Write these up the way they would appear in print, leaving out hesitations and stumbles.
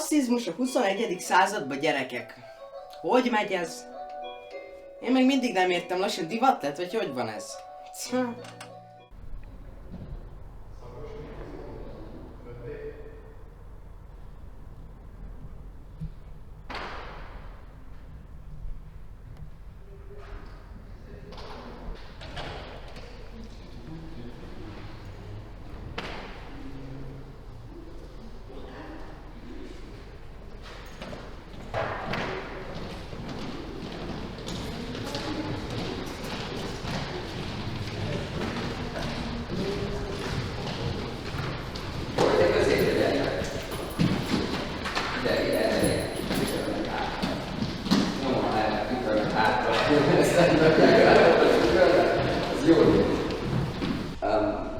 Rasszizmus a 21. században, gyerekek. Hogy megy ez? Én még mindig nem értem, lassan divat lett, vagy hogy van ez?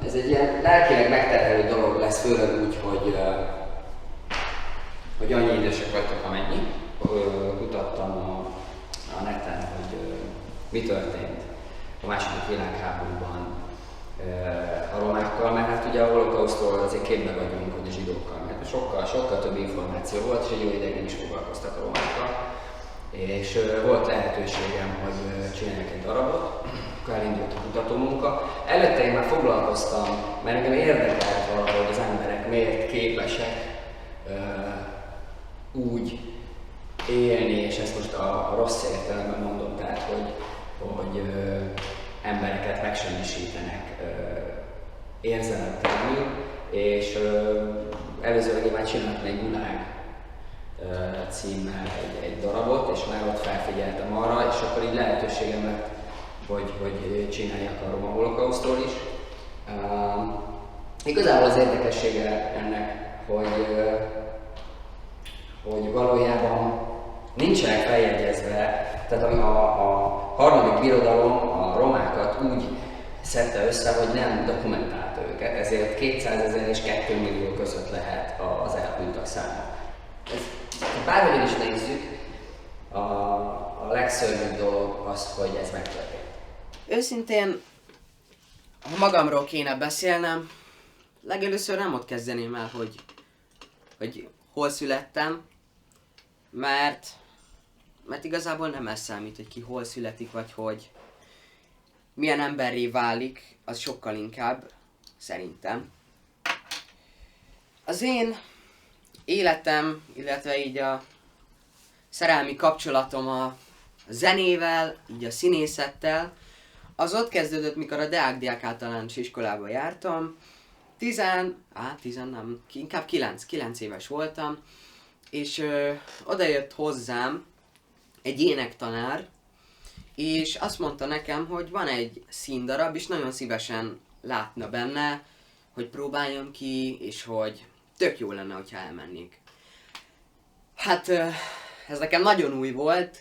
Ez egy ilyen lelkileg megterhelő dolog lesz, főleg úgy, hogy annyi idősek vagytok, amennyi. Kutattam a neten, hogy mi történt a második világháborúban a romákkal, mert hát ugye a holokausztról azért képben vagyunk, hogy a zsidókkal, mert sokkal több információ volt, és egy jó ideig nem is foglalkoztak a romákkal. És volt lehetőségem, hogy csináljak egy darabot, akkor elindult a kutatómunka. Előtte én már foglalkoztam, mert engem érdekelt valahogy az emberek miért képesek úgy élni, és ezt most a rossz értelemben mondom, tehát hogy embereket megsemmisítenek érzelemtelenül, és előzőleg én már csináltam egy Gulág címmel egy darabot, és már ott felfigyeltem arra, és akkor így lehetőségem lett, hogy csináljak a roma holokausztról is. Igazából az érdekessége ennek, hogy valójában nincsenek feljegyezve, tehát a harmadik birodalom a romákat úgy szedte össze, hogy nem dokumentálta őket, ezért 200 000 és 2 millió között lehet az elhunytak száma. Bárhogyan is nézzük, a legszörnyűbb dolog az, hogy ez megtörtént. Őszintén, ha magamról kéne beszélnem, legelőször nem ott kezdeném el, hogy hol születtem, mert igazából nem ez számít, hogy ki hol születik, vagy hogy milyen emberré válik, az sokkal inkább, szerintem. Az én életem, illetve így a szerelmi kapcsolatom a zenével, így a színészettel, az ott kezdődött, mikor a Deák Diák általános iskolába jártam. Inkább 9 éves voltam, és oda jött hozzám egy énektanár, és azt mondta nekem, hogy van egy színdarab, és nagyon szívesen látna benne, hogy próbáljam ki, és hogy tök jó lenne, hogyha elmennék. Hát ez nekem nagyon új volt.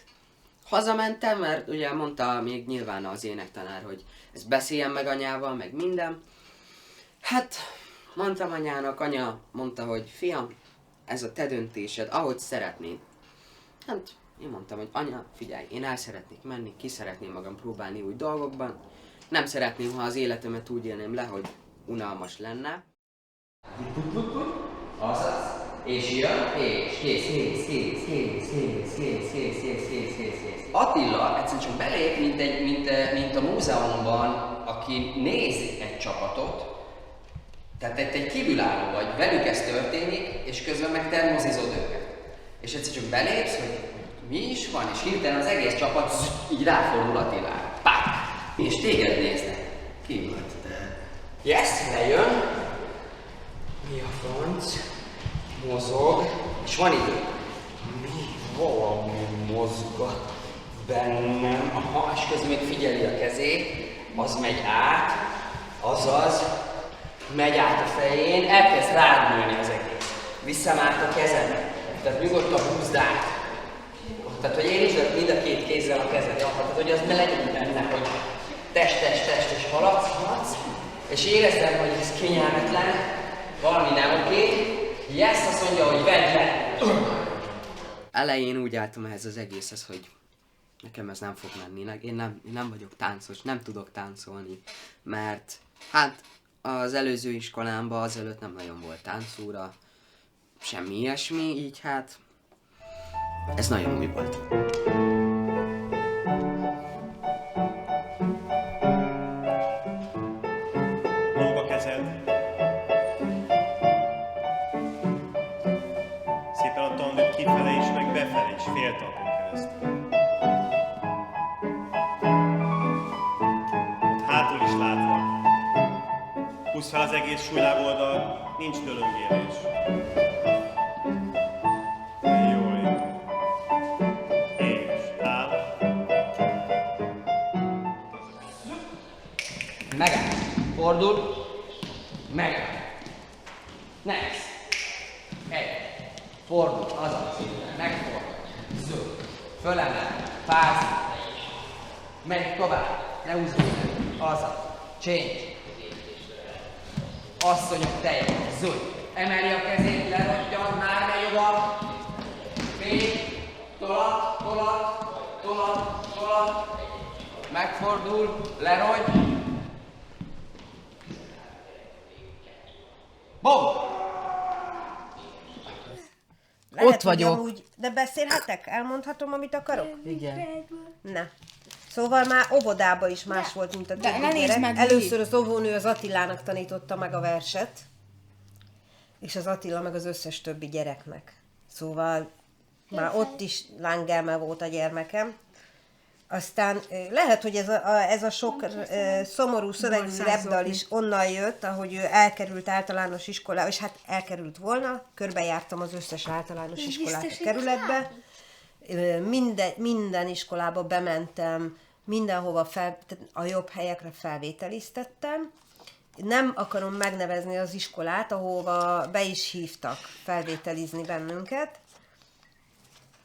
Hazamentem, mert ugye mondta még nyilván az énektanár, hogy ezt beszéljem meg anyával, meg minden. Hát mondtam anyának, anya mondta, hogy fiam, ez a te döntésed, ahogy szeretnéd. Hát én mondtam, hogy anya, figyelj, én el szeretnék menni, ki szeretném magam próbálni új dolgokban. Nem szeretném, ha az életemet úgy élném le, hogy unalmas lenne. Azaz. És jön, és kész. Attila egyszerűen csak belép, mint a múzeumban, aki néz egy csapatot, tehát egy kívülálló vagy, velük ez történik, és közben meg te mozizod őket. És egyszer csak belépsz, hogy mi is van, és hirtelen az egész csapat így ráfordul Attilára. Pák! És téged néznek. Ki vagy te? Yes, lejön. Mi a franc? Mozog, és van idő. Valami mozgat bennem. Aha, és közben még figyeli a kezét, az megy át, azaz, megy át a fején, elkezd rád nőni az egész. Viszem át a kezed, tehát nyugodtan húzd át. Tehát, hogy érintsd mind a két kézzel a kezed, tehát, hogy az ne legyen benne, hogy test, és haladsz, és érezzem, hogy ez kényelmetlen, valami nem oké. Yes, azt mondja, hogy vedd le! Elején úgy álltam ehhez az egészhez, hogy nekem ez nem fog menni. Én nem vagyok táncos, nem tudok táncolni, mert hát az előző iskolámban azelőtt nem nagyon volt táncóra. semmi ilyesmi, így hát ez nagyon új volt. Lóg a kezed. Szépen a tandőt kifele is, meg befele is, fél talpon keresztül. Hátul is látva. Húzd fel az egész súlyláb oldalt, nincs dölöngélés. Jól jó. És áll. Megáll. Fordul. Megáll. Next. Egy. Fordul. Azaz. Megfordul. Zöld. Fölemel. Pász. Megy tovább. Ne húzd meg. Azaz. Change. Asszonyok teje. Zöld. Emeli a kezét, lerontja, már megy oda. Fény. Tolat, tolat, tolat, tolat. Megfordul, lerogy. Bom! Lehet, Ott vagyok. hogy amúgy, de beszélhetek? Elmondhatom, amit akarok? Igen. Na. Szóval már óvodában is más volt, mint a De többi ne nézd gyerek. meg, Először az óvónő az Attilának tanította meg a verset, és az Attila meg az összes többi gyereknek. Szóval már ott is lángelme volt a gyermekem. Aztán lehet, hogy ez a sok szomorú szövegű repdal is onnan jött, ahogy ő elkerült általános iskolába, és hát elkerült volna, körbejártam az összes általános iskolát a kerületbe. Minden iskolába bementem, mindenhova a jobb helyekre felvételiztettem. Nem akarom megnevezni az iskolát, ahova be is hívtak felvételizni bennünket.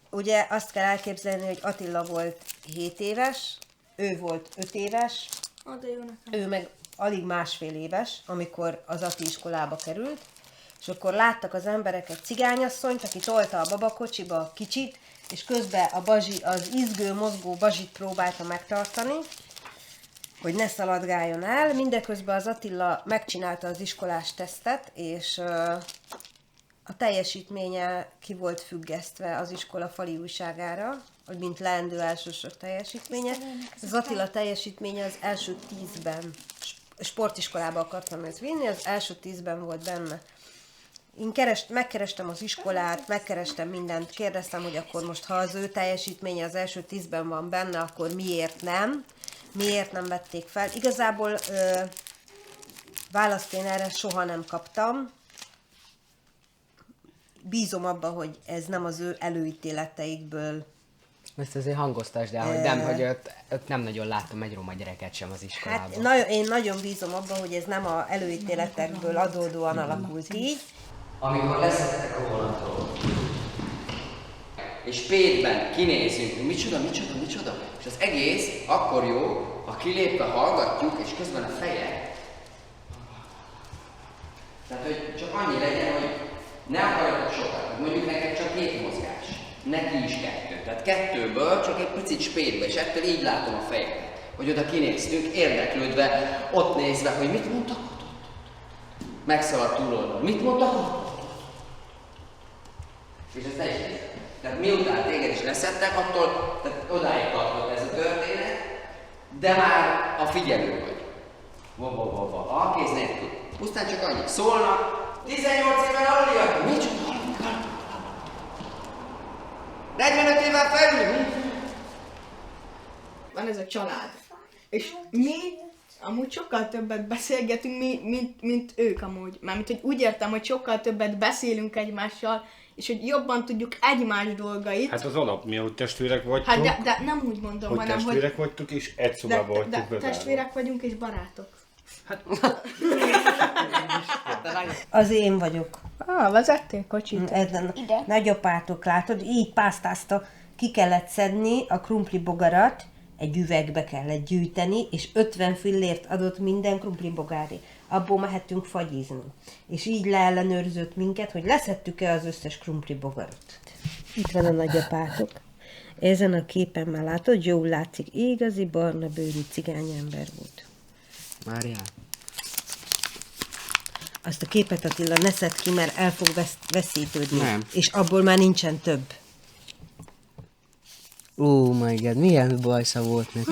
Ugye azt kell elképzelni, hogy Attila volt 7 éves, ő volt 5 éves, ő meg alig másfél éves, amikor az Ati iskolába került, és akkor láttak az emberek egy cigányasszonyt, aki tolta a babakocsiba a kicsit, és közben az izgő, mozgó bazsit próbálta megtartani, hogy ne szaladgáljon el. Mindeközben az Attila megcsinálta az iskolás tesztet, és a teljesítménye ki volt függesztve az iskola fali újságára, hogy mint leendő elsősor teljesítménye. Az Attila teljesítménye az első 10-ben, sportiskolába akartam ezt vinni, az első 10-ben volt benne. Én megkerestem az iskolát, megkerestem mindent, kérdeztem, hogy akkor most, ha az ő teljesítménye az első 10-ben van benne, akkor miért nem vették fel. Igazából választ én erre soha nem kaptam. Bízom abban, hogy ez nem az ő előítéleteikből. Ezt azért hangoztasd el, hogy nem, hogy ott nem nagyon láttam egy roma gyereket sem az iskolában. Hát én nagyon bízom abban, hogy ez nem az előítéletekből adódóan alakult így. Amikor leszettek a vonatról, és Pétben kinézünk, hogy micsoda, és az egész akkor jó, ha kilépve hallgatjuk, és közben a feje. Tehát, hogy csak annyi legyen, hogy ne akarjatok sokat, mondjuk neked csak 2 mozgás, neki is 2. Tehát 2-ből csak egy picit spétbe, és ettől így látom a fejet, hogy oda kinéztünk, érdeklődve, ott nézve, hogy mit mondtak ott. Megszaladt túloldal, mit mondtak ott. És ez te is nézed. Tehát miután téged is leszettek, attól tehát odáig tartott ez a történet, de már a figyelő vagy. A kéz nélkül. Pusztán csak annyi. Szólnak, 18 éven aluliak, micsoda aluliak? 45 éven felül, Van ez a család. És mi amúgy sokkal többet beszélgetünk, mint ők amúgy. Mármint, hogy úgy értem, hogy sokkal többet beszélünk egymással, és hogy jobban tudjuk egymás dolgait. Hát az alap, mi, hogy testvérek vagytok, Hát de nem úgy mondom, hogy hanem, testvérek vagytok, és egy szobában vagytok de bezárva. testvérek vagyunk és barátok. Az én vagyok. Vezettél kocsit? Nagyapátok, látod, így pásztázta, ki kellett szedni a krumpli bogarat, egy üvegbe kellett gyűjteni, és 50 fillért adott minden krumpli bogáré. Abból mehettünk fagyizni. És így leellenőrzött minket, hogy leszettük-e az összes krumpli bogarat. Itt van a nagyapátok. Ezen a képen már látod, jól látszik, igazi barna bőrű cigányember volt. Mária. azt a képet, Attila, ne szedd ki, mert el fog veszítődni. Nem. És abból már nincsen több. Oh my god, milyen bajsza volt neki.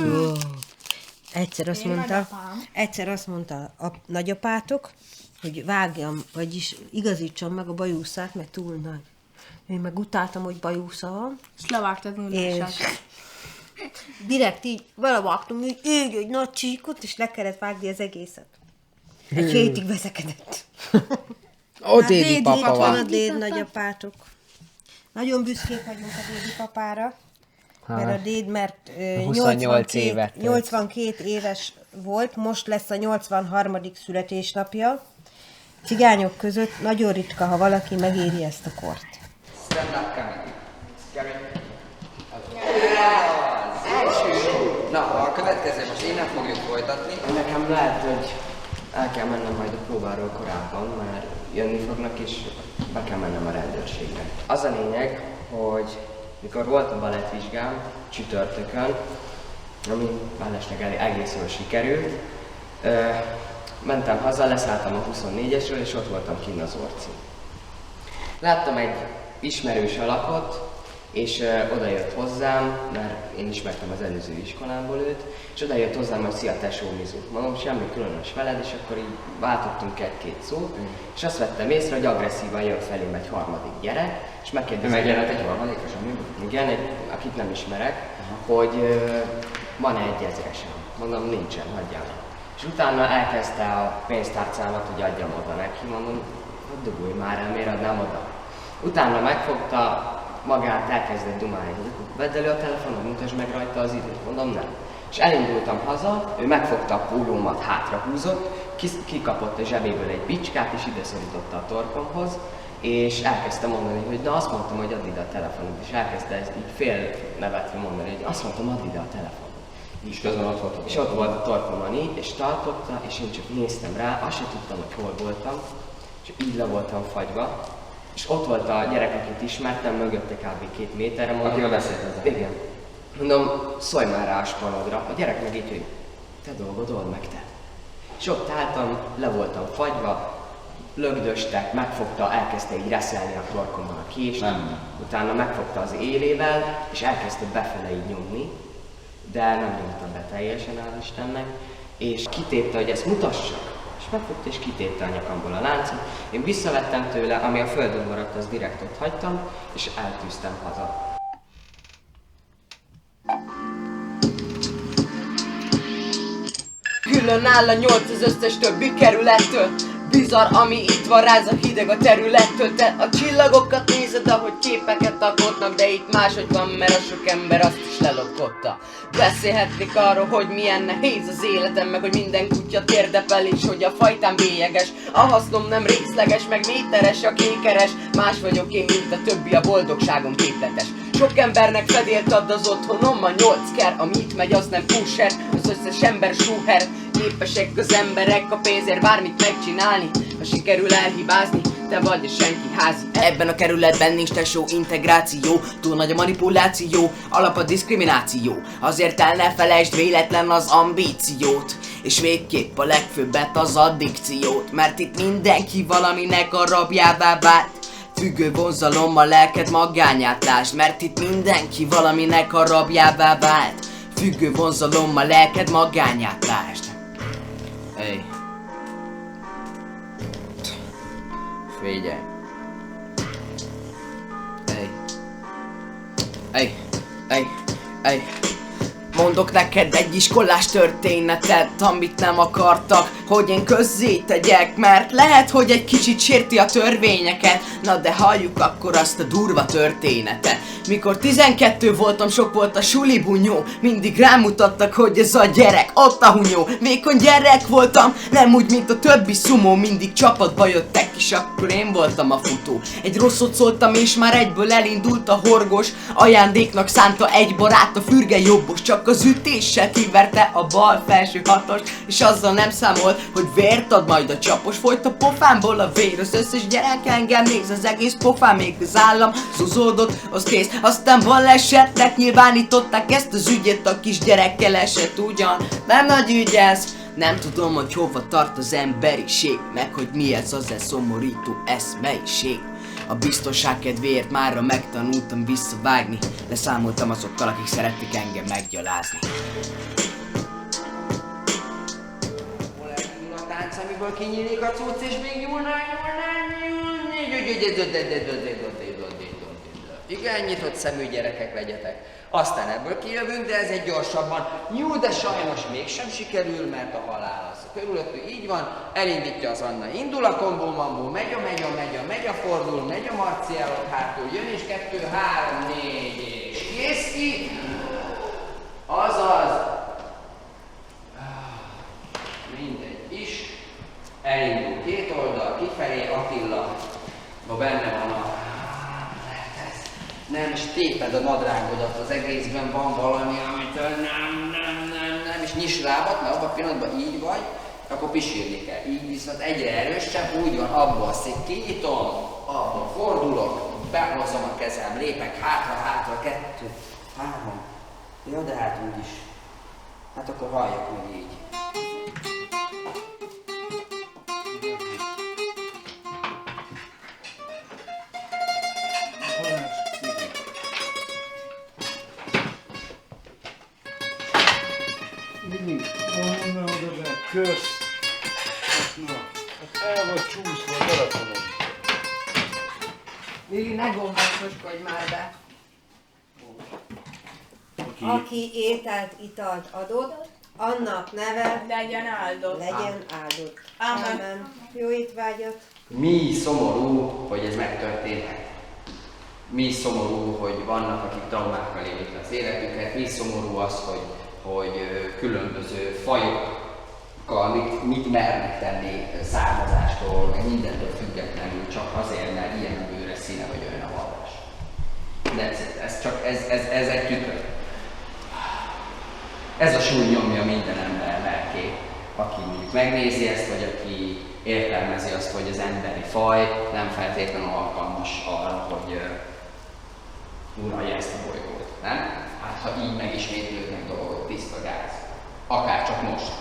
Egyszer azt mondta a nagyapátok, hogy vágjam, vagyis igazítsam meg a bajuszát, mert túl nagy. Én meg utáltam, hogy bajusza van. És levágtad nullását. És direkt így belevágtam, így egy nagy csíkot, és le kellett vágni az egészet. Egy hétig veszekedett. Ó, dédi papa Van van. a déd nagyapátok. Nagyon büszkék vagyunk a dédi papára, mert a déd, mert 82 éves volt, most lesz a 83. születésnapja. Cigányok között nagyon ritka, ha valaki megéri ezt a kort. Stand up comedy. Na, a következő most innen fogjuk folytatni. Nekem lehet, hogy el kell mennem majd a próbáról korábban, mert jönni fognak, és be kell mennem a rendőrségre. Az a lényeg, hogy mikor volt a balettvizsgám csütörtökön, ami mellesleg egész jól sikerült, mentem haza, leszálltam a 24-esről, és ott voltam kinn az Orcin. Láttam egy ismerős alakot, és oda jött hozzám, mert én ismertem az előző iskolámból őt, és oda jött hozzám, hogy szia tesó Mizu. Mondom, semmi különös veled, és akkor így váltottunk egy-két szót, és azt vettem észre, hogy agresszívan jön felém egy harmadik gyerek, és megkérdeztem. Megjelent egy harmadikos, ami? Igen, akit nem ismerek, hogy van-e egy ezresem. Mondom, nincsen, hagyjál. És utána elkezdte a pénztárcámat, hogy adjam oda neki, mondom, hogy dugulj már el, miért adnám oda. Utána megfogta magát, elkezdett dumálni, hogy vedd elő a telefonon, mutasd meg rajta az időt, mondom nem. És elindultam haza, ő megfogta a pólómat, hátrahúzott, kikapott a zsebéből egy bicskát, és ide szorította a torkomhoz, és elkezdte mondani, hogy na azt mondtam, hogy add ide a telefonot, és elkezdte ezt így fél nevetve mondani, hogy azt mondtam, add ide a telefonot. És közben ott volt. És ott volt a torkomon így, és tartotta, és én csak néztem rá, azt sem tudtam, hogy hol voltam, és így le voltam fagyva. És ott volt a gyerek, akit ismertem, mögötte kb. 2 méterre, mondom. Akivel beszéltetek? Igen. Mondom, szólj már rá a spanodra. A gyerek meg így, hogy te dolgod, old meg te. És ott álltam, le voltam fagyva, lögdöstek, megfogta, elkezdte így reszelni a torkomon a kést. Nem. Utána megfogta az élével, és elkezdte befele így nyomni, de nem nyomtam be teljesen, áll Istennek, és kitépte, hogy ezt mutassak. És megfogta és kitépte a nyakamból a láncot. Én visszavettem tőle, ami a földön maradt, az direkt ott hagytam, és eltűztem haza. Külön áll a 8 az összes többi kerülettől. Bizarr, ami itt van, ráz a hideg a területtől. Te a csillagokat nézed, ahogy képeket alkotnak, de itt máshogy van, mert a sok ember azt is lelopkodta. Beszélhetnék arról, hogy milyen nehéz az életem, meg hogy minden kutya térdepel, és hogy a fajtám bélyeges. A hasznom nem részleges, meg méteres, a kékeres. Más vagyok én, mint a többi, a boldogságom képletes. Sok embernek fedélt ad az otthonom, a 8 ker, ami itt megy, az nem pusher. Az összes ember súher. Képesek az emberek a pénzért bármit megcsinálni. Ha sikerül elhibázni, te vagy a senki házi. Ebben a kerületben nincs tesó integráció. Túl nagy a manipuláció, alap a diszkrimináció. Azért el ne felejtsd véletlen az ambíciót, és végképp a legfőbbet az addikciót. Mert itt mindenki valaminek a rabjává vált. Függő vonzalommal lelked magányát lásd, mert itt mindenki valaminek a rabjává vált. Függő vonzalommal lelked magányát lásd. Ej. Figyelj. Ej. Ej. Ej. Ej. Mondok neked egy iskolás történetet, amit nem akartak, hogy én közzé tegyek, mert lehet, hogy egy kicsit sérti a törvényeket. Na de halljuk akkor azt a durva történetet. Mikor 12 voltam, sok volt a suli bunyó, mindig rámutattak, hogy ez a gyerek, ott a hunyó. Vékony gyerek voltam, nem úgy, mint a többi szumó, mindig csapatba jöttek, és akkor én voltam a futó. Egy rosszot szóltam, és már egyből elindult a horgos, ajándéknak szánta egy barát a fürge jobbos, csak az ütéssel kiverte a bal felső hatos, és azzal nem számolt, hogy vért ad majd a csapos. Folyt a pofámból a vér, az összes gyerek engem néz, az egész pofám, még az állam zuzódott, az kész. Aztán balesetnek nyilvánították ezt az ügyet, a kisgyerekkel esett ugyan. Nem nagy ügy ez, Nem tudom, hogy hova tart az emberiség, meg hogy mi ez az szomorító eszmeiség. A biztonság kedvéért márra megtanultam visszavágni, leszámoltam azokkal, akik szerettek engem meggyalázni. Hol elindul a tánc, amiből kinyílik a cucc, és még nyúlnál. Igen, nyitott szemű gyerekek legyetek. Aztán ebből kijövünk, de ez egy gyorsabban. Nyúl, de sajnos mégsem sikerül, mert a halál az körülöttük így van. Elindítja az Anna. Indul a kombó-mambó, megy a fordul, megy a Marciálok hátul, jön és 2, 3, 4, és kész ki. Azaz. Mindegy is. Elindul két oldal, kifelé Attila. Benne van a... Nem, és téped a nadrágodat, az egészben van valami, amitől nem, és nyis lábat, mert abban a pillanatban így vagy, akkor pisírni kell. Így viszont egyre erősebb, úgy van, abból a szék kinyitom, abból fordulok, behozom a kezem, lépek hátra, 2, 3, ja, de hát úgyis. Hát akkor halljak meg így. Honnan oda be? Kösz! Na, hát el vagy csúszva a telefonon. Lili, ne gombászoskodj már be. Aki ételt, italt adott, annak neve Legyen áldott. legyen áldott. Amen. Amen. Jó étvágyat! Mi szomorú, hogy ez megtörténhet. Mi szomorú, hogy vannak, akik traumákkal élik az életüket. Mi szomorú az, hogy különböző fajokkal mit mernek tenni származástól, meg mindentől függetlenül, csak azért, mert ilyen a bőre színe, vagy olyan a vallás. Ez egy tükör. Ez a súly nyomja minden ember lelkét, aki mondjuk megnézi ezt, vagy aki értelmezi azt, hogy az emberi faj nem feltétlenül alkalmas arra, hogy uralja ezt a bolygót, nem? Hát ha így megismétlődnek dolgok, tiszta gáz. Akár csak most.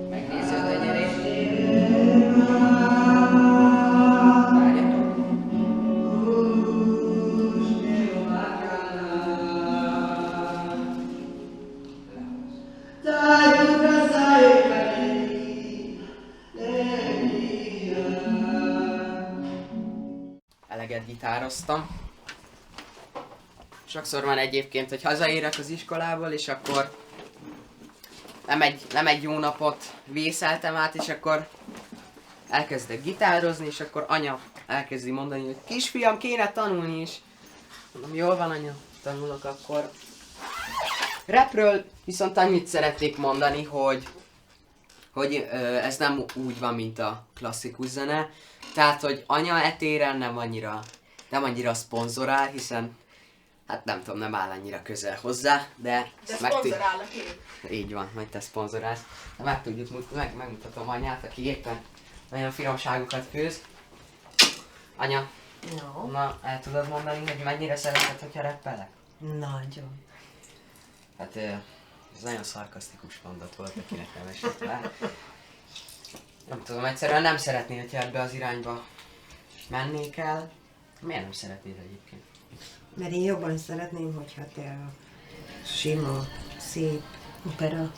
Megnézed a gyerek? Eleget gitároztam. Sokszor van egyébként, hogy hazaérek az iskolából, és akkor nem egy jó napot vészeltem át, és akkor elkezdek gitározni, és akkor anya elkezdi mondani, hogy kisfiam, kéne tanulni is. Mondom, jól van anya, tanulok akkor. Rapről viszont annyit szeretnék mondani, hogy ez nem úgy van, mint a klasszikus zene. Tehát, hogy anya etéren nem annyira szponzorál, hiszen hát nem tudom, nem áll annyira közel hozzá, de szponzorálnak én. így van, majd te szponzorálsz. De meg tudjuk megmutatom anyát, aki éppen nagyon finomságokat főz. Anya, No. na el tudod mondani, hogy mennyire szereted, hogyha rappelek? Nagyon. Hát ez nagyon szarkasztikus mondat volt, akinek nem esett le. Nem tudom, egyszerűen nem szeretnél, hogyha ebbe az irányba mennék el. Miért nem szeretnéd egyébként? Mert én jobban szeretném, hogyha te a sima, szép opera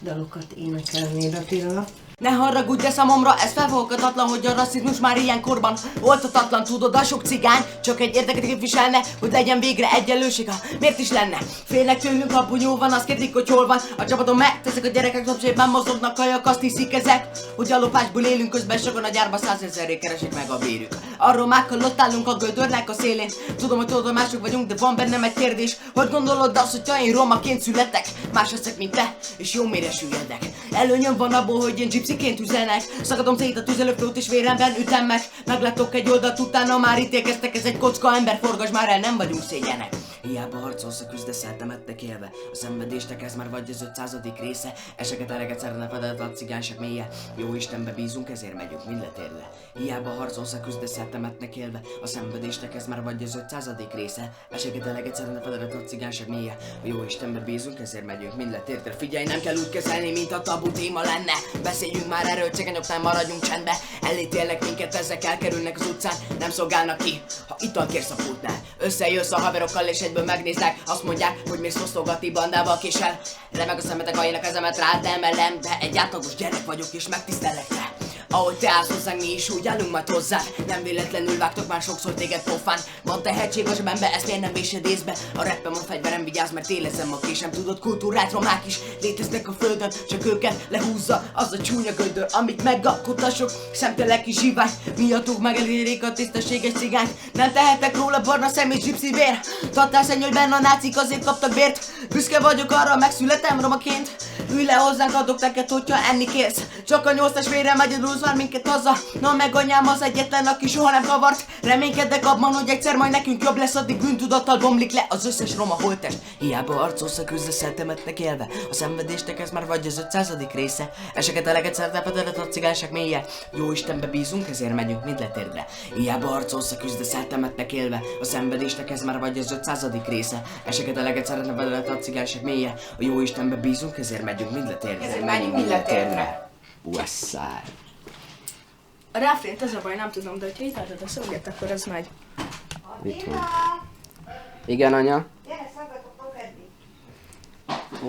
dalokat énekelnéd, Attila. Ne haragudj, de számomra ez felfoghatatlan, hogy a rasszizmus már ilyen korban oltatatlan. Tudod, a sok cigány csak egy érdeket képviselne, hogy legyen végre egyenlőség. Miért is lenne? Félnek tőlünk, ha bunyó van, azt kérdik, hogy hol van a csapatom, mert ezek a gyerekek többségben mozognak, kajak, azt hiszik ezek, hogy a lopásból élünk, közben sokan a gyárba 100 000-ért keresik meg a bérük. Arról mákkal ott állunk a gödörnek a szélén. Tudom, hogy tudod, mások vagyunk, de van bennem egy kérdés. Hogy gondolod azt, hogyha én romaként születek? Más leszek, mint te, és jó mére süllyedek. Előnyöm van abból, hogy én gypsyként üzenek. Szakadom szét a tüzelőflót és véremben ütem meg. Meglátok egy oldalt, utána már ítélkeztek, ez egy kocka, ember, forgass már el, nem vagyunk szégyenek. Hiába harcolsz, a küzdesz, eltemettek élve. A szenvedéstek ez már vagy az 500. része. Eseket eleget szeretne fedett a cigányság mélye. Jó Istenbe bízunk, ezért megyünk mind letérve. Hiába harcolsz, a küzdesz, eltemettek élve. A szenvedéstek ez már vagy az 500. része. Eseket eleget szeretne fedett a cigányság mélye. A jó Istenbe bízunk, ezért megyünk mind letérve. Figyelj, nem kell úgy kezelni, mint a tabu téma lenne. Beszéljünk már erről, cigányoknál maradjunk csendbe. Elítélnek minket, ezek elkerülnek az utcán. Nem szolgálnak ki, ha ital kérsz a pultnál. Összejössz a haverokkal és egyből megnéznek. Azt mondják, hogy mész fosztogatni bandába kisel. Remeg a szemetek, ha én a kezemet rád emelem. De egy átlagos gyerek vagyok és megtisztellek te. Ahogy te állsz hozzánk, mi is úgy állunk majd hozzád. Nem véletlenül vágtok már sokszor téged pofán. Van tehetség a zsebembe, ezt miért nem vésed észbe? A rappem a fegyverem, vigyázz, mert élezem a késem. Tudod, kultúrát romák is léteznek a földön, csak őket lehúzza az a csúnya gödör, amit megalkot a sok szemtelen kis zsivány. Miattuk megelérik a tisztességes cigányt. Nem tehetek róla barna szem és zsipszi vér. Tartál szennyőben a nácik azért kaptak bért. Büszke vagyok arra, megszületem romaként. Ülj le hozzánk, adok neked, hogyha enni kérsz. Csak a 8-as vérem egyedül vár minket haza. Na meg anyám az egyetlen, aki soha nem kavart. Reménykedek abban, hogy egyszer majd nekünk jobb lesz, addig bűntudattal bomlik le az összes roma holttest. Hiába harcolsz, a küzdesz, eltemetnek élve. A szenvedéstek ez már vagy az 500. része. Eseket eleget szertepedelet a cigányság mélye. Jó Istenbe bízunk, ezért megyünk mind letérdre. Hiába harcolsz, a küzdesz, eltemetnek élve. A szenvedéstek ez már vagy az 500. része. Eseket eleget szertepedelet a cigányság mélye. A jó Istenbe bízunk, ezért megyünk mind letérdre. Ezért megyünk mind letérdre. Westside. A refrént az a baj, nem tudom, de hogyha itt látod a szöveget, akkor az megy. Itt van. Igen, anya? Gyere, szaggatok fokedni.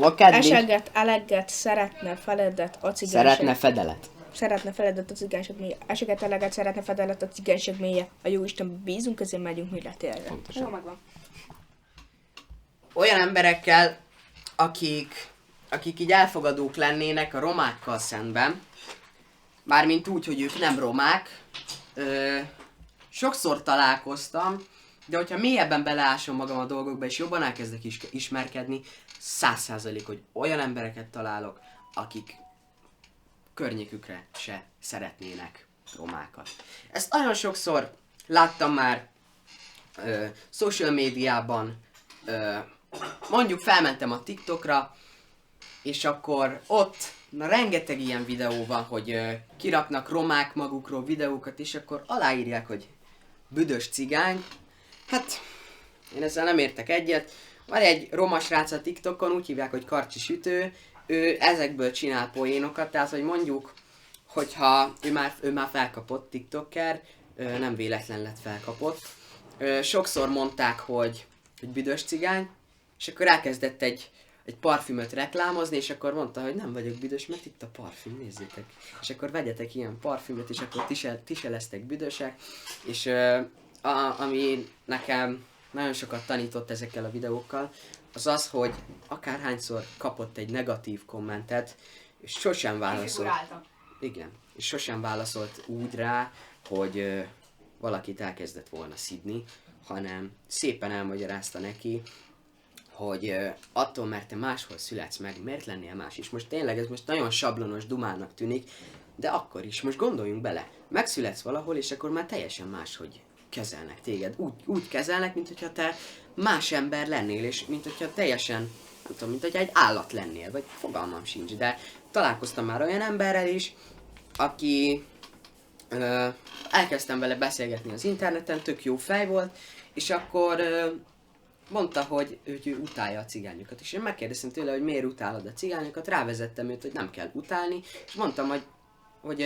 Lokedni. Eseget, eleget, szeretne, feledet, a cigányság. Szeretne fedelet. Szeretne feledet a cigányság mélye. Eseget, eleget, szeretne fedelet a cigányság mélye. A jó Istenbe bízunk, ezért megyünk mi letérre. Pontosan. Jó, megvan. Olyan emberekkel, akik így elfogadók lennének a romákkal szemben, mármint úgy, hogy ők nem romák, sokszor találkoztam, de hogyha mélyebben beleásom magam a dolgokba, és jobban elkezdek ismerkedni, 100%, hogy olyan embereket találok, akik környékükre se szeretnének romákat. Ezt nagyon sokszor láttam már social médiában, mondjuk felmentem a TikTokra, és akkor ott rengeteg ilyen videó van, hogy kiraknak romák magukról videókat, és akkor aláírják, hogy büdös cigány. Hát, én ezzel nem értek egyet. Van egy roma srác a TikTokon, úgy hívják, hogy Karcsi Sütő. Ő ezekből csinál poénokat, tehát hogy mondjuk, hogyha ő már felkapott TikToker, nem véletlen lett felkapott. Sokszor mondták, hogy büdös cigány, és akkor elkezdett egy parfümöt reklámozni, és akkor mondta, hogy nem vagyok büdös, mert itt a parfüm, nézzétek. És akkor vegyetek ilyen parfümöt, és akkor ti se lesztek büdösek. És ami nekem nagyon sokat tanított ezekkel a videókkal, az az, hogy akárhányszor kapott egy negatív kommentet, és sosem válaszolt. Igen. És sosem válaszolt úgy rá, hogy valakit elkezdett volna szidni, hanem szépen elmagyarázta neki, hogy attól, mert te máshol születsz meg, miért lennél más is? Most tényleg ez most nagyon sablonos dumának tűnik, de akkor is, most gondoljunk bele, megszületsz valahol, és akkor már teljesen máshogy kezelnek téged. Úgy kezelnek, mint hogyha te más ember lennél, és mint hogyha teljesen, nem tudom, mint hogyha egy állat lennél, vagy fogalmam sincs, de találkoztam már olyan emberrel is, aki elkezdtem vele beszélgetni az interneten, tök jó fej volt, és akkor mondta, hogy ő utálja a cigányokat, és én megkérdeztem tőle, hogy miért utálod a cigányokat, rávezettem őt, hogy nem kell utálni, és mondtam, hogy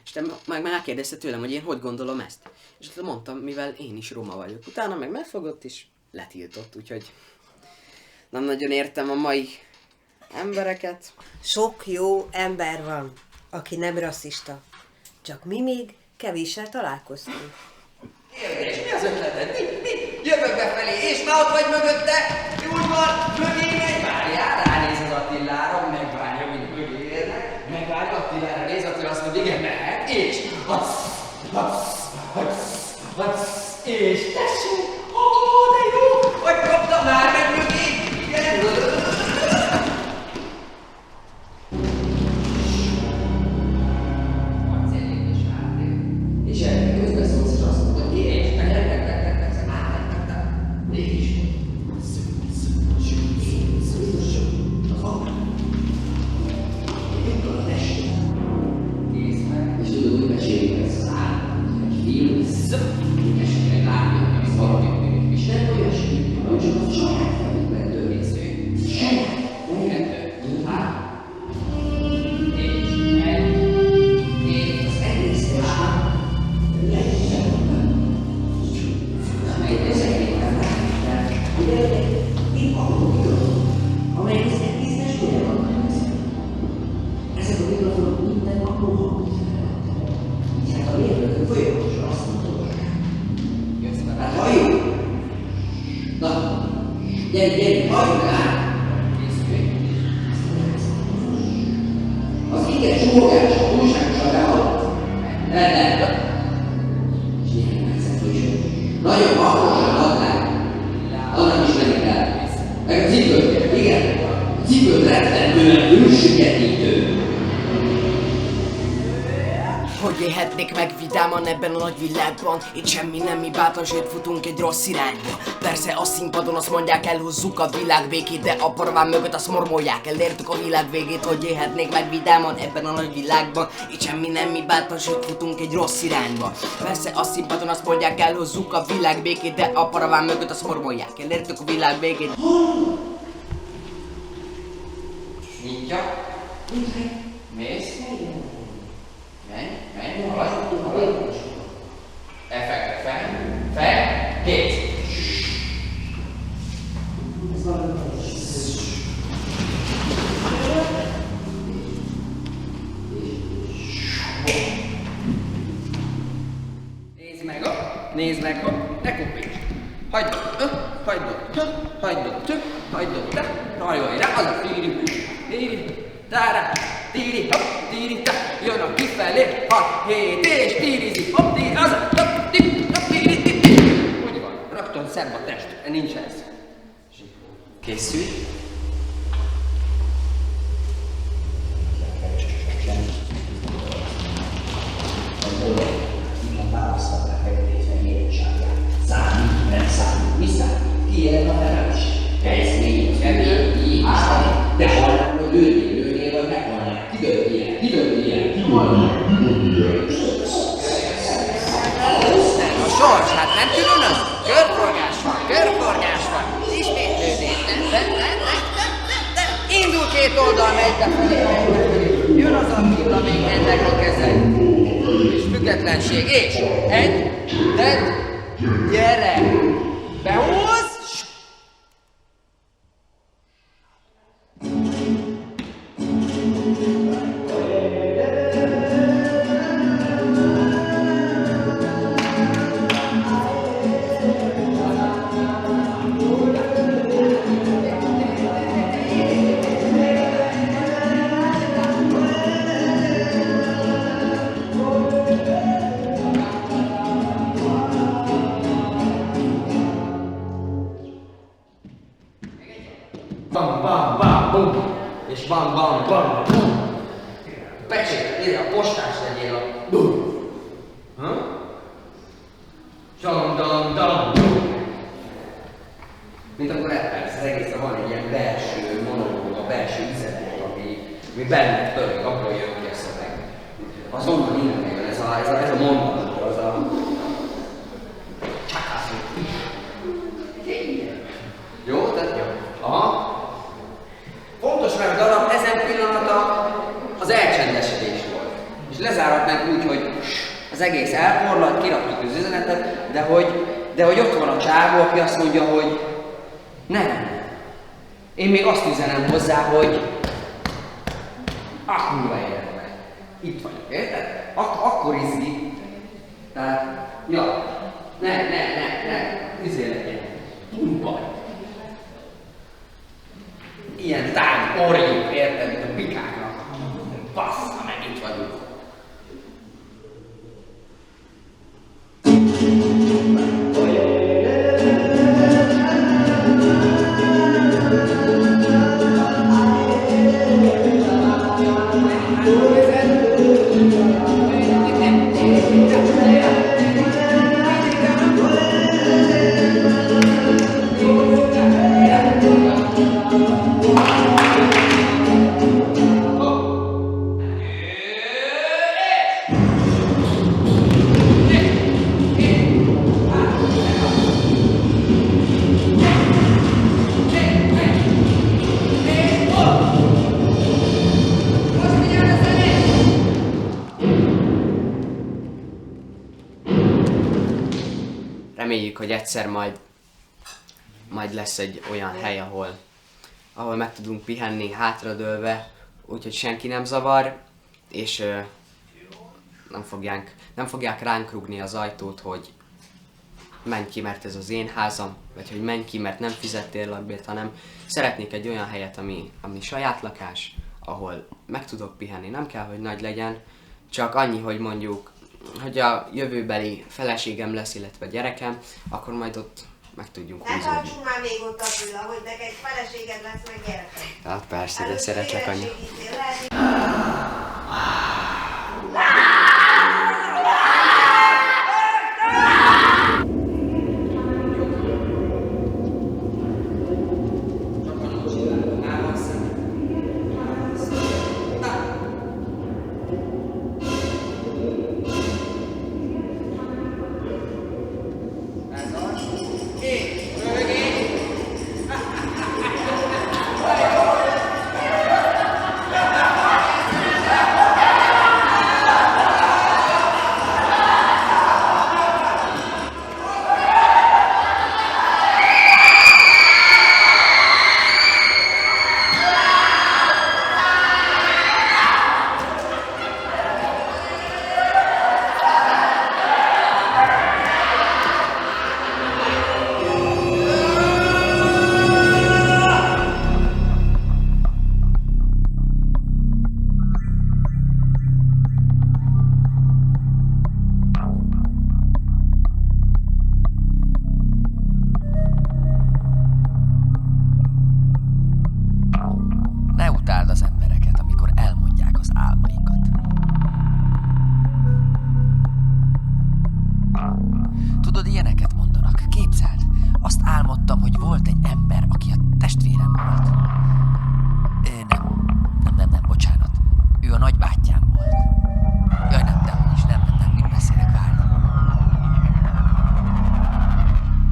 és te meg megkérdezte tőlem, hogy én hogy gondolom ezt. És mondtam, mivel én is roma vagyok. Utána meg megfogott és letiltott, úgyhogy nem nagyon értem a mai embereket. Sok jó ember van, aki nem rasszista. Csak mi még kevéssel találkoztunk. Érdekes, mi az ötleted? Mi? Jövök befelé, és már ott vagy mögötte! Úgy van, mögé megy! Várjál, ránéz az Attilára, megvárja, mint mögé érnek. Megvárja, Attilára néz, Attila azt mondja, igen, mehet, és... És tessék! Ó, de jó! Hogy kaptam már meg mögé! Igen! És ennek közbeszólsz, és azt mondod, hogy és mégis. Nézd meg, és tudod, hogy meséljük ezt az állat, egy film, esetleg látni, hogy valami működik, és nem olyasmi, hogy csak a saját fejükben törvésző. Saját, kettő, három. És az egész testben amelyek az egészes folyamatban veszik. Ezek a mikrofonok minden apró hangot felvettek. Így hát a mérnökök folyamatosan azt mutatják. Jössz be, hát halljuk! Na, gyere, halljuk rá! Készülj! Az inger csógása túlságosan behallott. Nem. És néhány percet is. Nagyon hangossan adnák. Annak is legyen el. Meg a cipőt, igen. A cipőt rettentően hősügetítő. Hogy élhetnék meg vidáman ebben a nagy világban? Itt semmi nem hibátlan, sőt futunk egy rossz irányba. Persze a színpadon azt mondják, elhozzuk a világ végét, de a paraván mögött azt mormolják, elértük a világ végét. Hogy élhetnék meg vidáman ebben a nagy világban? Itt semmi nem hibátlan, sőt futunk egy rossz irányba. Persze a színpadon azt mondják, elhozzuk a világ végét, de a paraván mögött azt mormolják, elértük a világ végét. Nyitja. Mész. Menj, haladj. Effektre, fel, kész. Nézd meg, ne kopíts. Hagyd ott, rajolj rá, az a tíri, tára, tíri, hopp, tíri, tá, jön a kifelé, 6-7 és tírizi, hopp, tíri, az a, hopp, tíri. Úgy van, rögtön szebb a test, nincs ez. Készülj. Innen választották fejlődésre nyíltságát. Számít, nem számít, mi számít? Kijelent a felelős. Ez még, de hallám, hogy lőnél, vagy meghalnál. Kidölt ilyen. A sors, hát nem különös? Körforgás van. Ismétlődés. Indul két oldal, megy befelé. Jön az Attila, még ennek a keze. És függetlenség, és egy, gyere! Behúz! pecsétet, ide a postás legyél a... Ha? Dam. Mint akkor persze az egészben van egy ilyen belső monológ, a belső üzenet, ami benned pörög, abból jön ki a szöveg. Azonnal innen jön ez a mondat, az a... Csakászó. Jó? Tehát jó. Aha. Fontos, mert a darab ezen pillanata az elcsendesedés volt. És lezáratnánk úgy, hogy az egész elporlad, kiraktuk az üzenetet, de hogy ott van a csávó, aki azt mondja, hogy nem. Én még azt üzenem hozzá, hogy kurva életben. Itt vagyok, érted? Akkor izgi. Tehát, ja. Ne. Izé legyen. Túlbaj. Ilyen tág, orjuk, érted, mint a pikáknak. Bassza meg, itt vagyunk. Reméljük, hogy egyszer majd lesz egy olyan hely, ahol meg tudunk pihenni hátradőlve, úgyhogy senki nem zavar, és nem fogják ránk rúgni az ajtót, hogy menj ki, mert ez az én házam, vagy hogy menj ki, mert nem fizettél lakbért, hanem szeretnék egy olyan helyet, ami saját lakás, ahol meg tudok pihenni. Nem kell, hogy nagy legyen, csak annyi, hogy mondjuk, hogy a jövőbeli feleségem lesz, illetve gyerekem, akkor majd ott meg tudjunk Ne húzódni. tartsunk már még ott Attila, hogy neked feleséged lesz, meg gyereked. Hát persze, de szeretlek anya. Ne utáld az embereket, amikor elmondják az álmaikat. Tudod, ilyeneket mondanak. Képzeld, azt álmodtam, hogy volt egy ember, aki a testvérem volt. Nem, bocsánat. Ő a nagybátyám volt. Jaj, dehogy is, nem, mit beszélek, várj.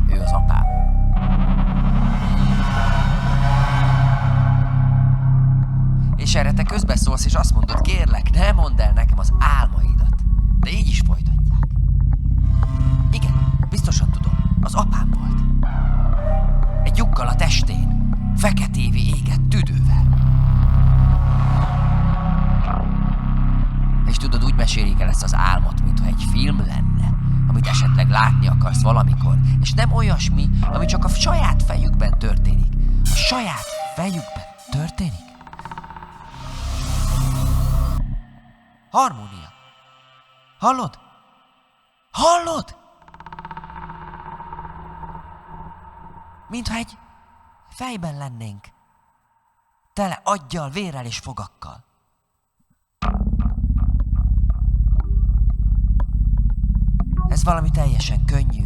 Ő az apám. És erre te közbeszólsz, és azt mondod, kérlek, ne mondd el nekem az álmaidat. De így is folytatják. Igen, biztosan tudom, az apám volt. Egy lyukkal a testén, feketévé égett tüdővel. És tudod, úgy mesélik el ezt az álmot, mintha egy film lenne, amit esetleg látni akarsz valamikor, és nem olyasmi, ami csak a saját fejükben történik. A saját fejükben történik? Harmónia. Hallod? Hallod? Mintha egy fejben lennénk. Tele aggyal, vérrel és fogakkal. Ez valami teljesen könnyű.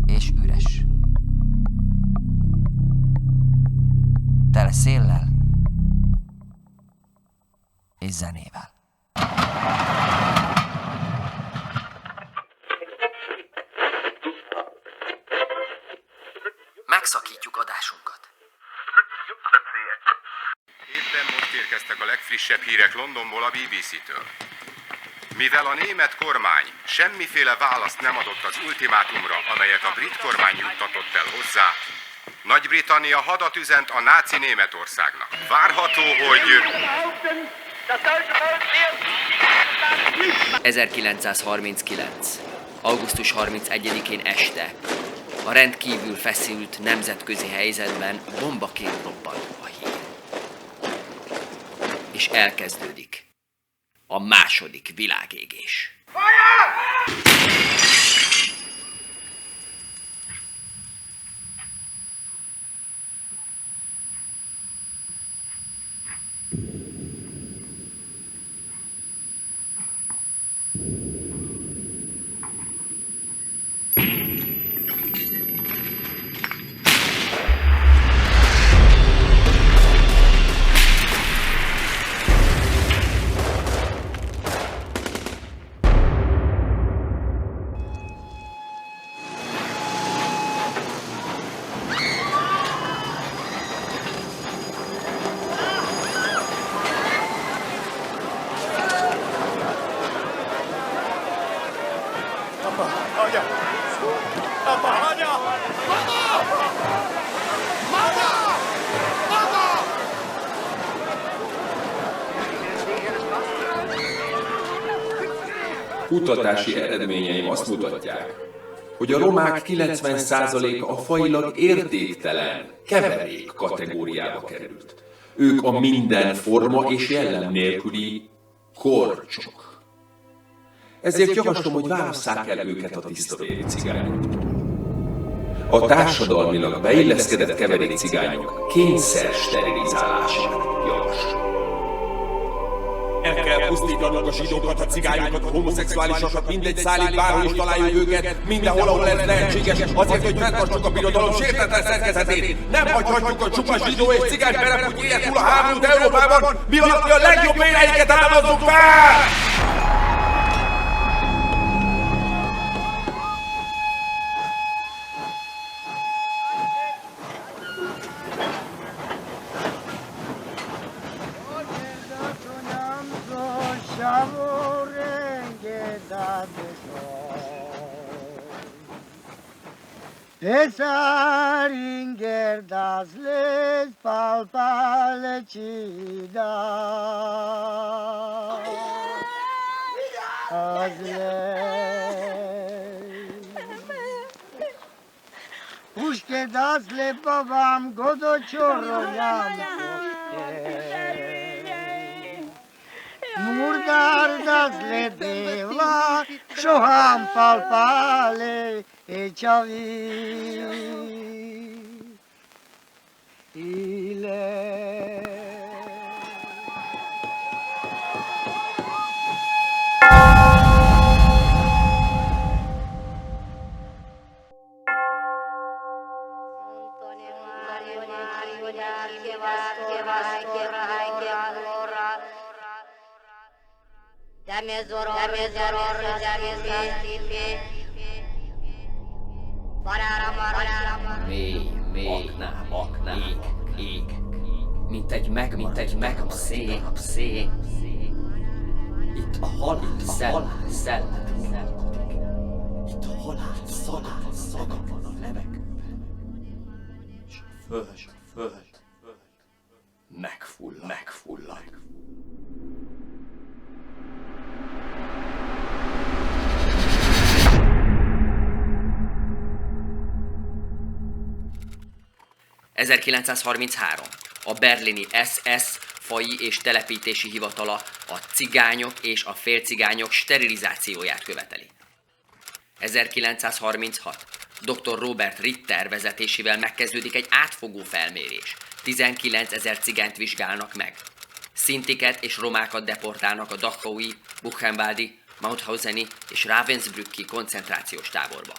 És üres. Tele széllel és zenével. Megszakítjuk adásunkat. Éppen most érkeztek a legfrissebb hírek Londonból a BBC-től. Mivel a német kormány semmiféle választ nem adott az ultimátumra, amelyet a brit kormány juttatott el hozzá, Nagy-Britannia hadat üzent a náci Németországnak. Várható, hogy... 1939. augusztus 31-én este a rendkívül feszült nemzetközi helyzetben bombaként robban a hír. És elkezdődik a második világégés. Kutatási eredményeim azt mutatják, hogy a romák 90%-a a fajilag értéktelen, keverék kategóriába került. Ők a minden forma és jellem nélküli korcsok. Ezért javaslom, hogy válasszák el őket a tisztavéri cigányoktól. A társadalmilag beilleszkedett keverék cigányok kényszer sterilizálását javaslom. El kell pusztítanunk a zsidókat, a cigányokat, a homoszexuálisokat, mindegy szállít, bárhol is találjuk őket, mindenhol, ahol ez lehetséges, azért, hogy fenntartsuk a birodalom sértetlen szerkezetét. Nem hagyhatjuk a csupa zsidó és cigány perepúgy éljen túl a háborút Európában, mi valaki a legjobb méreiket áldozzuk fel! Esar ingerdas les palpalecida Pushkedas le babam godo choroyam Murdardas le devla shoham palpale Echavi ile mély, aknák, ég, mint egy megmaradt szén. Itt a halál szellem uralkodik. Itt a halál szaga van a levegőben. És a föld megfullad. ...1933. A berlini SS faji és telepítési hivatala a cigányok és a félcigányok sterilizációját követeli. 1936. Dr. Robert Ritter vezetésével megkezdődik egy átfogó felmérés. 19 000 cigányt vizsgálnak meg. Szintiket és romákat deportálnak a Dachaui, Buchenwaldi, Mauthauseni és Ravensbrücki koncentrációs táborba.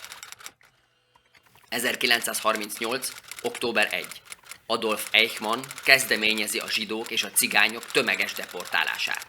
1938. október 1. Adolf Eichmann kezdeményezi a zsidók és a cigányok tömeges deportálását.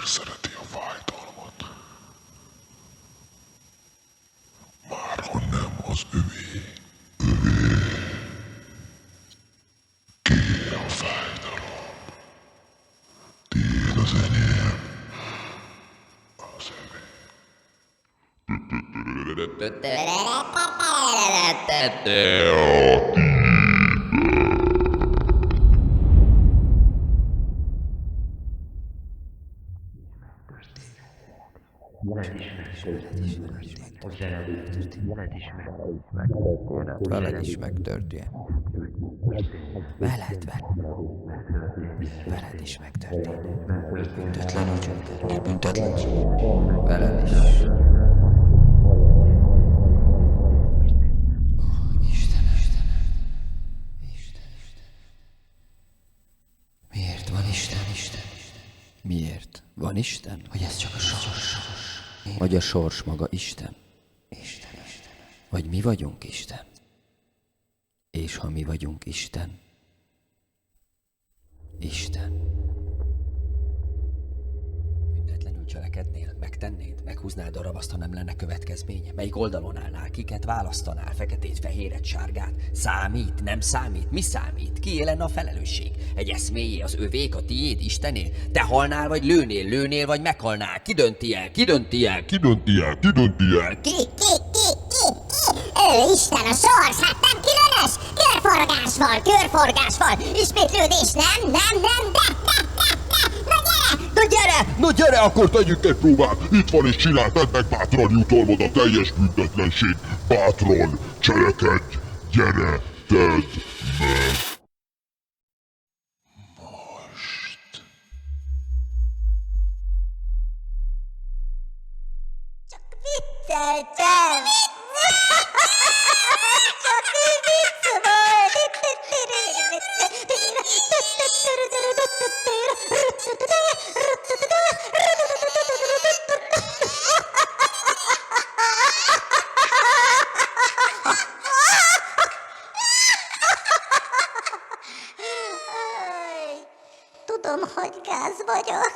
Szereti a fájdalmat. Máron nem az övé. Kié a fájdalom. Tiéd az enyém. Az övé. Veled is megtörtént. Veled is megtörtént. Büntetlenül cselekedni, büntetlenül. Veled is. Miért van Isten? Miért van Isten? Hogy ez csak a sors. Vagy a sors maga Isten. Vagy mi vagyunk Isten. És ha mi vagyunk Isten. Büntetlenül cselekednél, megtennéd, meghúznád a ravaszt, ha nem lenne következménye? Melyik oldalon állnál, kiket választanál, feketét, fehéret, sárgát? Számít, nem számít, mi számít? Kié lenne a felelősség? Egy eszméjé, az övék, a tiéd, Istené? Te halnál vagy lőnél vagy meghalnál? Ki dönti el? Ki? Ő Isten, a sors, hát nem különös? Körforgás van, ismétlődés, nem, de. Na gyere, akkor tegyük egy próbát! Itt van és csinál, tedd meg bátran, jutalmad a teljes büntetlenség! Bátran, cselekedj! Gyere, tedd meg! Vicceltem! Csak vicc volt! Tudom, hogy gáz vagyok.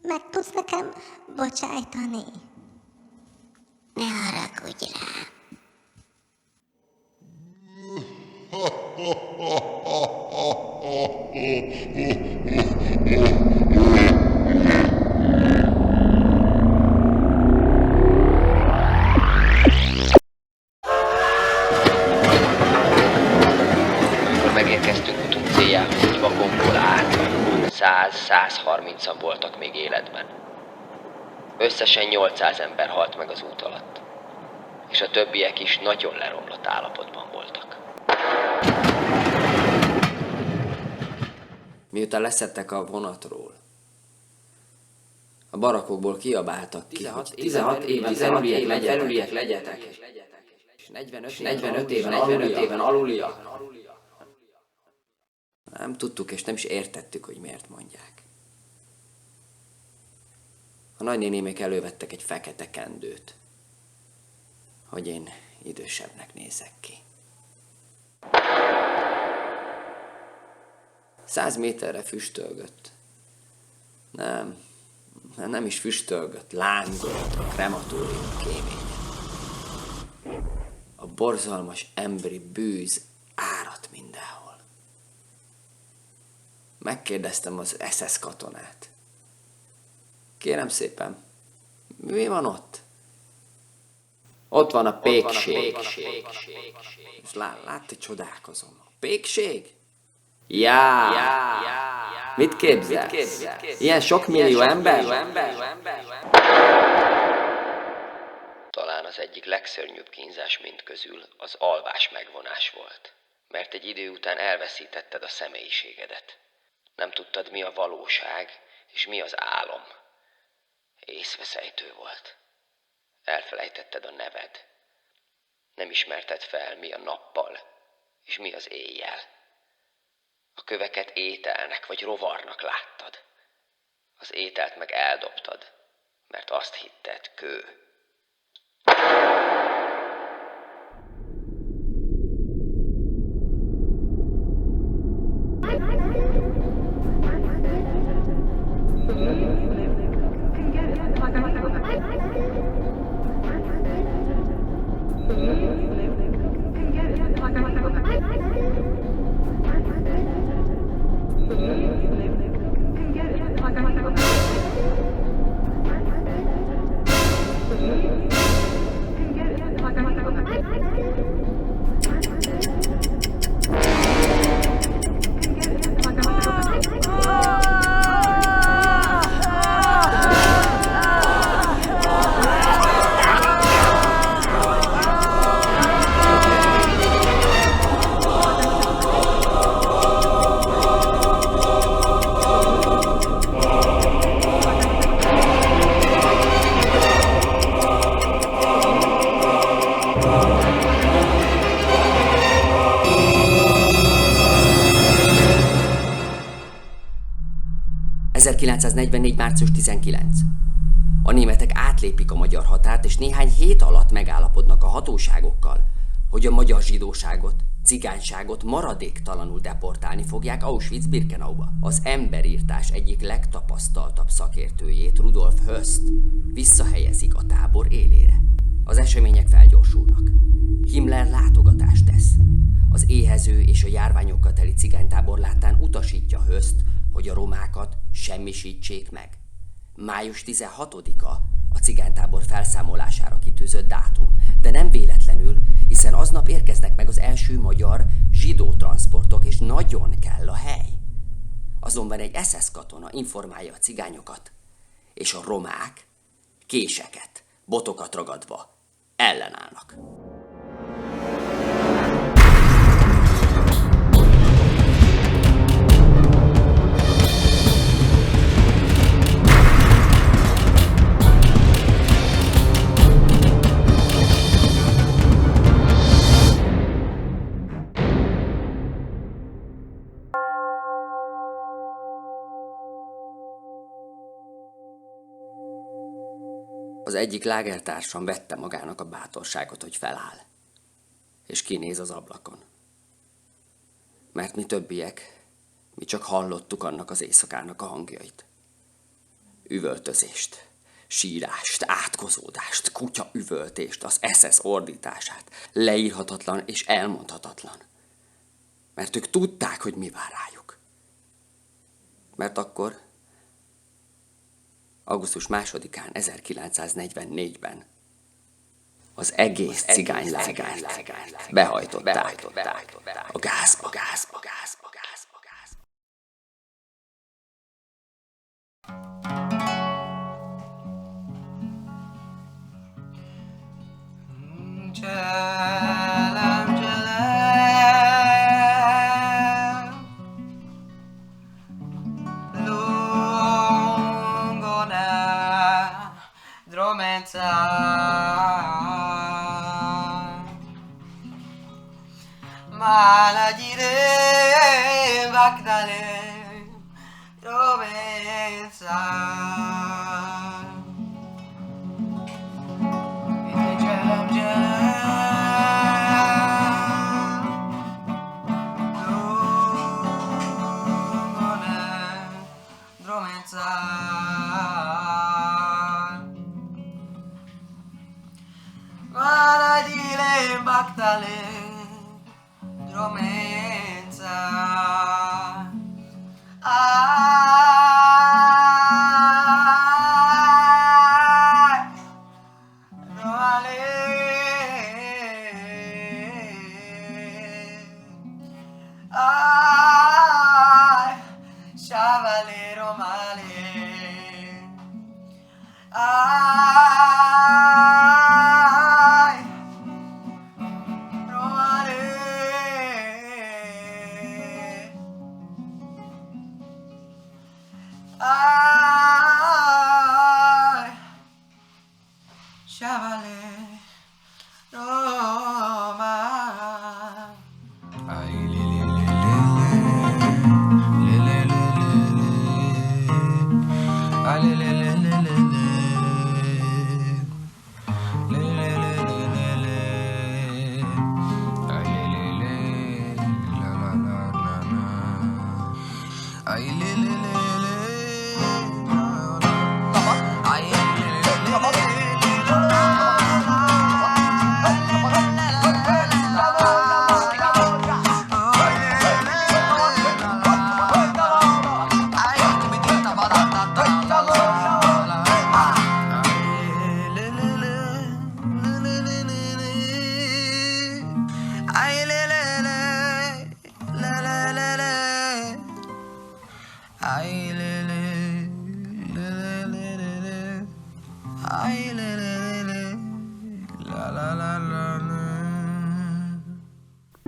Meg tudsz nekem bocsájtani? Ne haragudj rám. Amikor megérkeztünk utunk céljához, egy vagonból átlagosan 100-130-an voltak még életben. Összesen 800 ember halt meg az út alatt, és a többiek is nagyon leromlott állapotban voltak. Miután leszettek a vonatról, a barakokból kiabáltak ki, 16 éven felüliek legyetek, és 45 éven aluliak. Nem tudtuk és nem is értettük, hogy miért mondják. A nagynénémék elővettek egy fekete kendőt, hogy én idősebbnek nézek ki. 100 méterre füstölgött. Nem is füstölgött, lángolt a krematórium kéménye. A borzalmas emberi bűz áradt mindenhol. Megkérdeztem az SS katonát. Kérem szépen, mi van ott? Ott van a pékség. És látni, csodálkozom. A pékség? Já. Mit képzelsz? Ilyen sok millió ember? Talán az egyik legszörnyűbb kínzás mindközül az alvás megvonás volt. Mert egy idő után elveszítetted a személyiségedet. Nem tudtad, mi a valóság, és mi az álom. Észveszejtő volt. Elfelejtetted a neved. Nem ismerted fel, mi a nappal, és mi az éjjel. A köveket ételnek vagy rovarnak láttad. Az ételt meg eldobtad, mert azt hitted, kő. március 19. A németek átlépik a magyar határt, és néhány hét alatt megállapodnak a hatóságokkal, hogy a magyar zsidóságot, cigányságot maradéktalanul deportálni fogják Auschwitz-Birkenauba. Az emberírtás egyik legtapasztaltabb szakértőjét, Rudolf Höst, visszahelyezik a tábor élére. Az események felgyorsulnak. Himmler látogatást tesz. Az éhező és a járványokkal teli cigánytábor láttán utasítja Höst, hogy a romákat semmisítsék meg. Május 16-a a cigánytábor felszámolására kitűzött dátum, de nem véletlenül, hiszen aznap érkeznek meg az első magyar zsidó transzportok, és nagyon kell a hely. Azonban egy SS katona informálja a cigányokat, és a romák késeket, botokat ragadva ellenállnak. Az egyik lágertársam vette magának a bátorságot, hogy feláll, és kinéz az ablakon. Mert mi többiek, mi csak hallottuk annak az éjszakának a hangjait. Üvöltözést, sírást, átkozódást, kutyaüvöltést, az SS ordítását, leírhatatlan és elmondhatatlan. Mert ők tudták, hogy mi vár rájuk. Mert akkor, augusztus 2-án, 1944-ben az egész cigánylágert behajtották a gázba. romanza. Chavaler male. Ai, romale. Ai, chavaler Roma. Ai,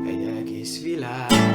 Egy egész világ